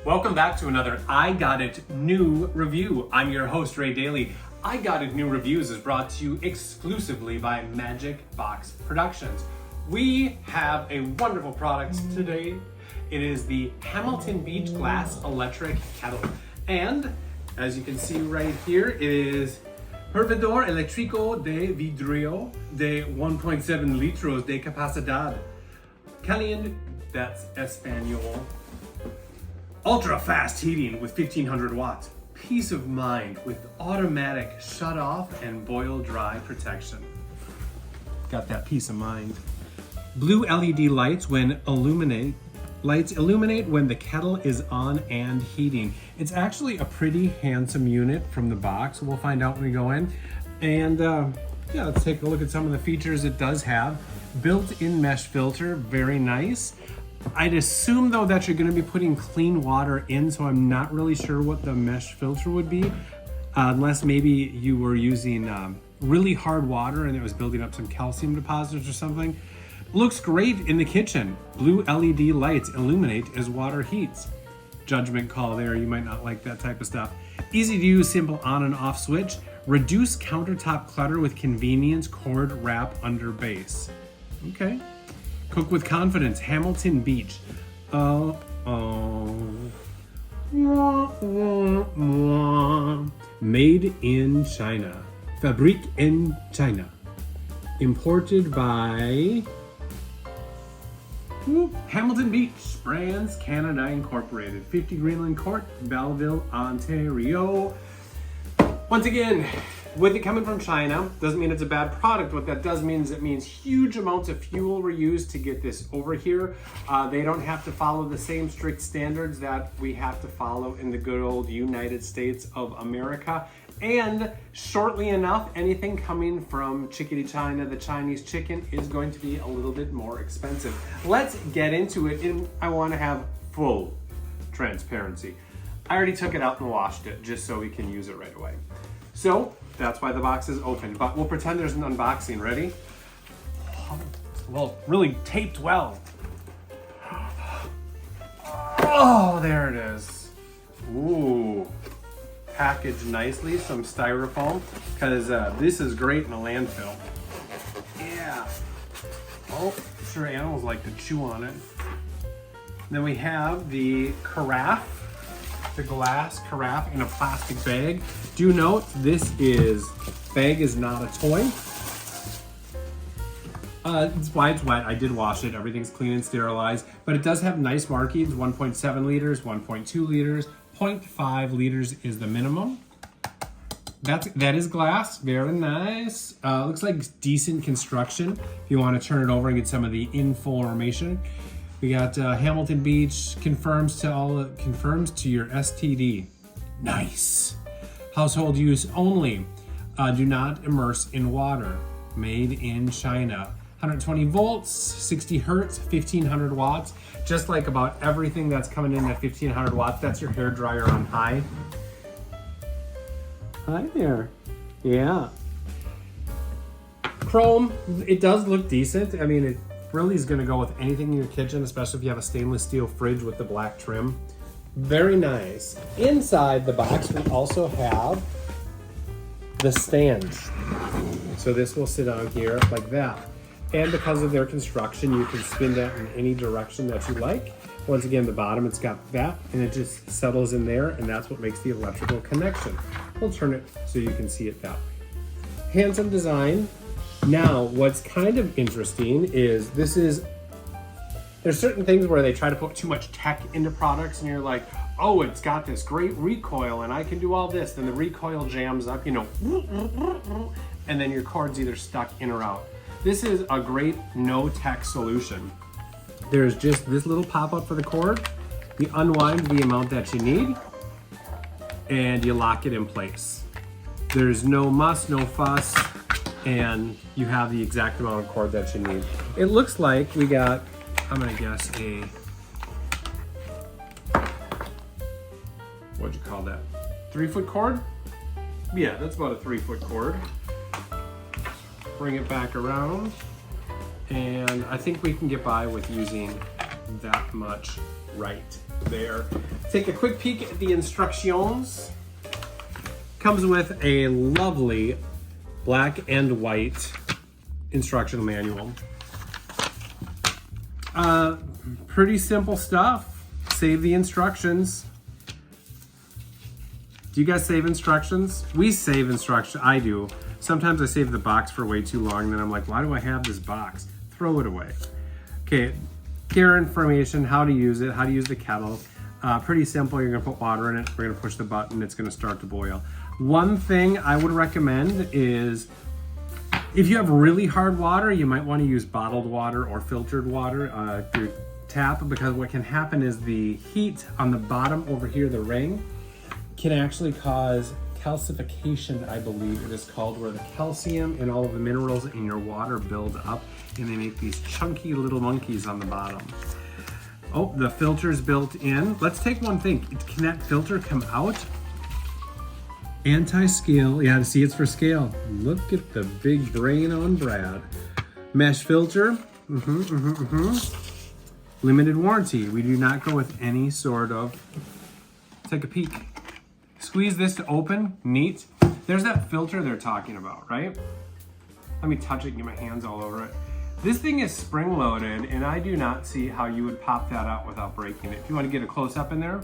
Welcome back to another I Got It New review. I'm your host, Ray Daly. I Got It New Reviews is brought to you exclusively by Magic Box Productions. We have a wonderful product today. It is the Hamilton Beach Glass Electric Kettle. And as you can see right here, it is Hervidor Eléctrico de Vidrio de 1.7 litros de capacidad. Caliente, that's Espanol. Ultra fast heating with 1500 watts. Peace of mind with automatic shut off and boil dry protection. Got that peace of mind. Blue LED lights illuminate when the kettle is on and heating. It's actually a pretty handsome unit from the box. We'll find out when we go in. And yeah, let's take a look at some of the features it does have. Built-in mesh filter, very nice. I'd assume though that you're going to be putting clean water in, so I'm not really sure what the mesh filter would be, unless maybe you were using really hard water and it was building up some calcium deposits or something. Looks great in the kitchen. Blue LED lights illuminate as water heats. Judgment call there, you might not like that type of stuff. Easy to use, simple on and off switch. Reduce countertop clutter with convenience cord wrap under base. Okay. Cook with confidence, Hamilton Beach. Made in China. Fabrique in China. Imported by Hamilton Beach Brands Canada Incorporated. 50 Greenland Court, Belleville, Ontario. Once again, with it coming from China, doesn't mean it's a bad product. What that does mean is it means huge amounts of fuel were used to get this over here. They don't have to follow the same strict standards that we have to follow in the good old United States of America. And shortly enough, anything coming from Chickadee China, the Chinese chicken, is going to be a little bit more expensive. Let's get into it, and I want to have full transparency. I already took it out and washed it just so we can use it right away. So that's why the box is open, but we'll pretend there's an unboxing. Ready? Well, really taped well. Oh, there it is. Ooh, packaged nicely, some styrofoam, because this is great in a landfill. Yeah. Oh, I'm sure animals like to chew on it. Then we have the carafe. The glass carafe in a plastic bag. Do note, this bag is not a toy. It's why it's wet. I did wash it. Everything's clean and sterilized, but it does have nice markings. 1.7 liters, 1.2 liters, 0.5 liters is the minimum. That is glass, very nice. Looks like decent construction. If you want to turn it over and get some of the information. We got Hamilton Beach confirms to your STD. Nice. Household use only. Do not immerse in water. Made in China. 120 volts, 60 hertz, 1500 watts. Just like about everything that's coming in at 1500 watts, that's your hair dryer on high. Hi there. Yeah. Chrome, it does look decent. I mean, it really is going to go with anything in your kitchen, especially if you have a stainless steel fridge with the black trim. Very nice. Inside the box, we also have the stand. So this will sit on here like that. And because of their construction, you can spin that in any direction that you like. Once again, the bottom, it's got that, and it just settles in there, and that's what makes the electrical connection. We'll turn it so you can see it that way. Handsome design. Now, what's kind of interesting is there's certain things where they try to put too much tech into products and you're like, oh, it's got this great recoil and I can do all this. Then the recoil jams up, and then your cord's either stuck in or out. This is a great no-tech solution. There's just this little pop-up for the cord. You unwind the amount that you need and you lock it in place. There's no muss, no fuss, and you have the exact amount of cord that you need. It looks like we got, I'm gonna guess what'd you call that? 3-foot cord? Yeah, that's about a 3-foot cord. Bring it back around, and I think we can get by with using that much right there. Take a quick peek at the instructions. Comes with a lovely black and white instruction manual. Pretty simple stuff. Save the instructions. Do you guys save instructions? We save instructions. I do. Sometimes I save the box for way too long, and then I'm like, why do I have this box? Throw it away. Okay, care information, how to use it, how to use the kettle. Pretty simple. You're gonna put water in it. We're gonna push the button. It's gonna start to boil. One thing I would recommend is if you have really hard water, you might want to use bottled water or filtered water through tap, because what can happen is the heat on the bottom over here, the ring, can actually cause calcification, I believe it is called, where the calcium and all of the minerals in your water build up and they make these chunky little monkeys on the bottom. Oh, the filter's built in. Let's take one thing. Can that filter come out? Anti-scale. Yeah, to see it's for scale. Look at the big brain on Brad. Mesh filter. Limited warranty. We do not go with any sort of... Take a peek. Squeeze this to open. Neat. There's that filter they're talking about, right? Let me touch it and get my hands all over it. This thing is spring-loaded, and I do not see how you would pop that out without breaking it. If you want to get a close-up in there.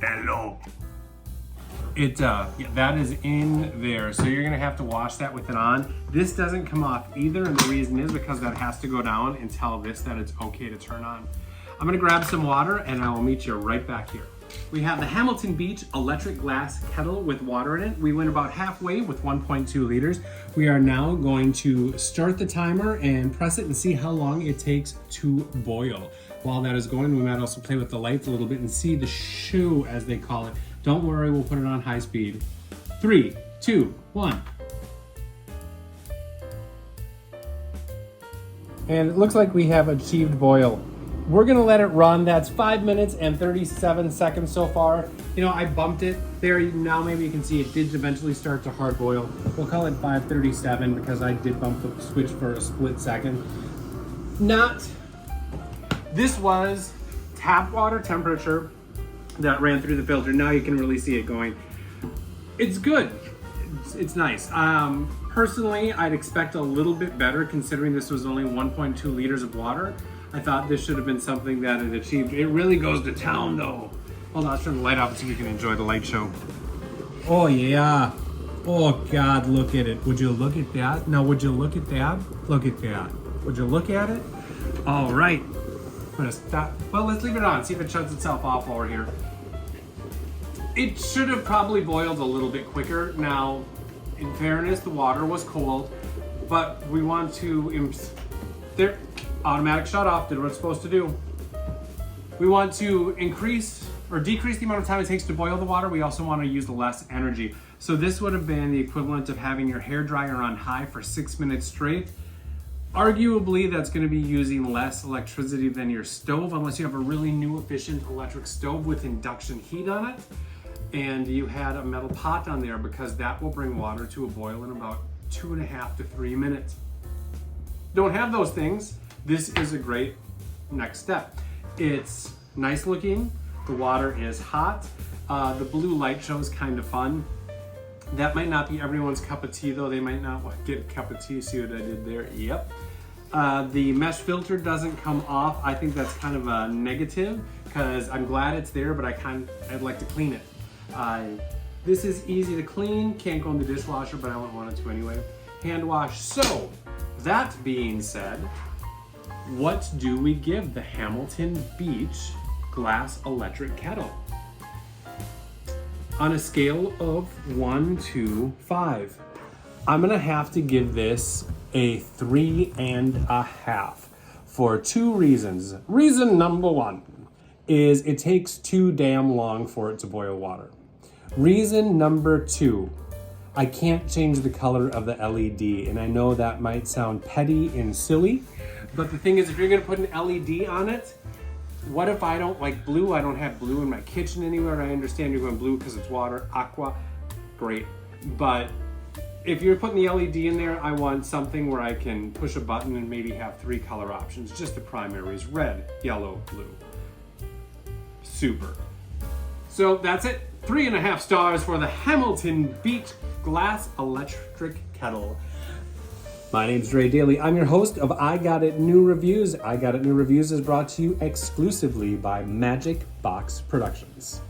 Hello. Yeah, that is in there. So you're gonna have to wash that with it on. This doesn't come off either, and the reason is because that has to go down and tell this that it's okay to turn on. I'm gonna grab some water and I will meet you right back here. We have the Hamilton Beach electric glass kettle with water in it. We went about halfway with 1.2 liters. We are now going to start the timer and press it and see how long it takes to boil. While that is going, we might also play with the lights a little bit and see the shoe, as they call it. Don't worry, we'll put it on high speed. 3, 2, 1. And it looks like we have achieved boil. We're gonna let it run. That's 5 minutes and 37 seconds so far. You know, I bumped it there. Now maybe you can see it did eventually start to hard boil. We'll call it 5:37 because I did bump the switch for a split second. This was tap water temperature that ran through the filter. Now you can really see it going. It's good. It's nice. Personally, I'd expect a little bit better considering this was only 1.2 liters of water. I thought this should have been something that it achieved. It really goes to town though. Hold on, let's turn the light off so we can enjoy the light show. Oh yeah. Oh God, look at it. Would you look at that? Now, would you look at that? Look at that. Would you look at it? All right. I'm gonna stop. Well, let's leave it on. See if it shuts itself off while we're here. It should have probably boiled a little bit quicker. Now, in fairness, the water was cold, but we want to, there, automatic shut off, did what it's supposed to do. We want to increase or decrease the amount of time it takes to boil the water. We also want to use less energy. So this would have been the equivalent of having your hair dryer on high for 6 minutes straight. Arguably, that's going to be using less electricity than your stove, unless you have a really new efficient electric stove with induction heat on it. And you had a metal pot on there, because that will bring water to a boil in about 2.5 to 3 minutes. Don't have those things. This is a great next step. It's nice looking. The water is hot. The blue light show is kind of fun. That might not be everyone's cup of tea though. They might not get a cup of tea. See what I did there? Yep. The mesh filter doesn't come off. I think that's kind of a negative, because I'm glad it's there, but I'd like to clean it. This is easy to clean. Can't go in the dishwasher, but I wouldn't want it to anyway. Hand wash. So, that being said, what do we give the Hamilton Beach glass electric kettle? On a scale of 1 to 5, I'm gonna have to give this a 3.5 for 2 reasons. Reason number 1 is it takes too damn long for it to boil water. Reason number 2, I can't change the color of the LED, and I know that might sound petty and silly, but the thing is, if you're gonna put an LED on it, what if I don't like blue? I don't have blue in my kitchen anywhere. I understand you're going blue because it's water, aqua, great. But If you're putting the LED in there, I want something where I can push a button and maybe have 3 color options. Just the primaries, red, yellow, blue. Super. So that's it. 3.5 stars for the Hamilton Beach Glass Electric Kettle. My name's Ray Daly. I'm your host of I Got It New Reviews. I Got It New Reviews is brought to you exclusively by Magic Box Productions.